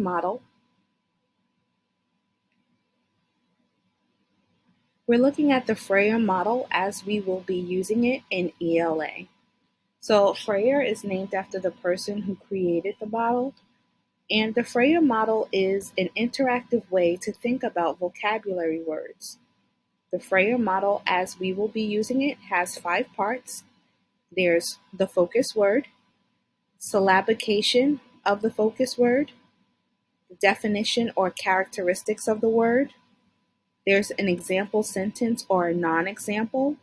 model. We're looking at the Frayer model as we will be using it in ELA. So Frayer is named after the person who created the model, and the Frayer model is an interactive way to think about vocabulary words. The Frayer model, as we will be using it, has 5 parts. There's the focus word, syllabication of the focus word, the definition or characteristics of the word. There's an example sentence or a non-example,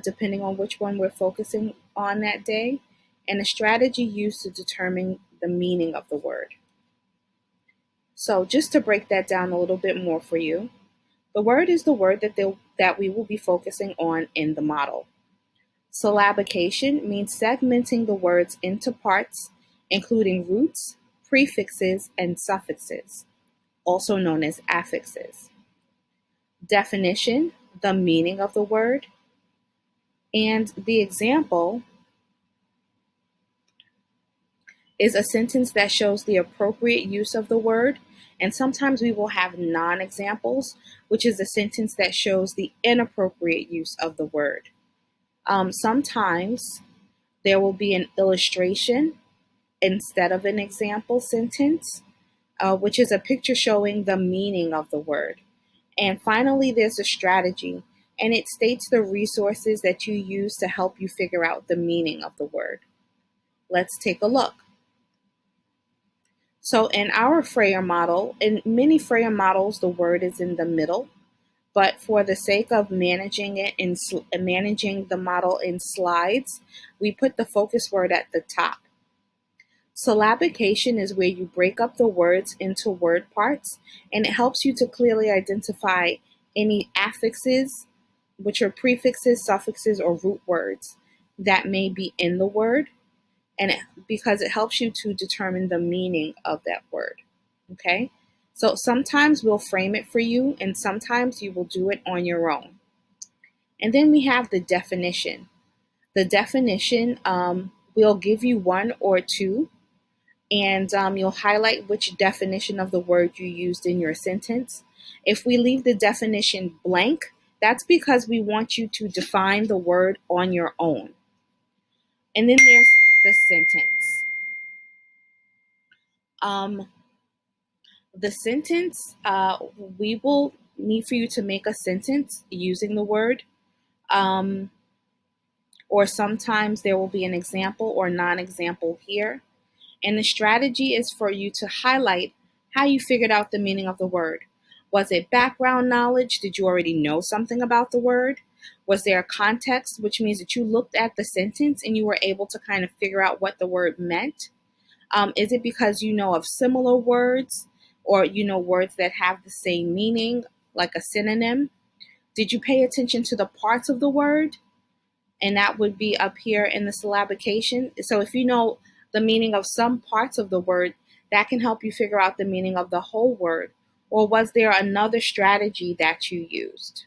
depending on which one we're focusing on that day, and a strategy used to determine the meaning of the word. So just to break that down a little bit more for you, the word is the word that we will be focusing on in the model. Syllabication means segmenting the words into parts, including roots, prefixes, and suffixes, also known as affixes. Definition, the meaning of the word, and the example is a sentence that shows the appropriate use of the word, and sometimes we will have non-examples, which is a sentence that shows the inappropriate use of the word. Sometimes there will be an illustration instead of an example sentence, which is a picture showing the meaning of the word. And finally, there's a strategy, and it states the resources that you use to help you figure out the meaning of the word. Let's take a look. So in our Frayer model, in many Frayer models, the word is in the middle, but for the sake of managing the model in slides, we put the focus word at the top. Syllabication is where you break up the words into word parts, and it helps you to clearly identify any affixes, which are prefixes, suffixes, or root words that may be in the word, because it helps you to determine the meaning of that word. Okay? So sometimes we'll frame it for you, and sometimes you will do it on your own. And then we have the definition. The definition, we'll give you one or two, and you'll highlight which definition of the word you used in your sentence. If we leave the definition blank, that's because we want you to define the word on your own. And then there's the sentence. The sentence, we will need for you to make a sentence using the word, or sometimes there will be an example or non-example here. And the strategy is for you to highlight how you figured out the meaning of the word. Was it background knowledge? Did you already know something about the word? Was there a context, which means that you looked at the sentence and you were able to kind of figure out what the word meant? Is it because you know of similar words, or you know words that have the same meaning, like a synonym? Did you pay attention to the parts of the word? And that would be up here in the syllabication. So if you know the meaning of some parts of the word, that can help you figure out the meaning of the whole word. Or was there another strategy that you used?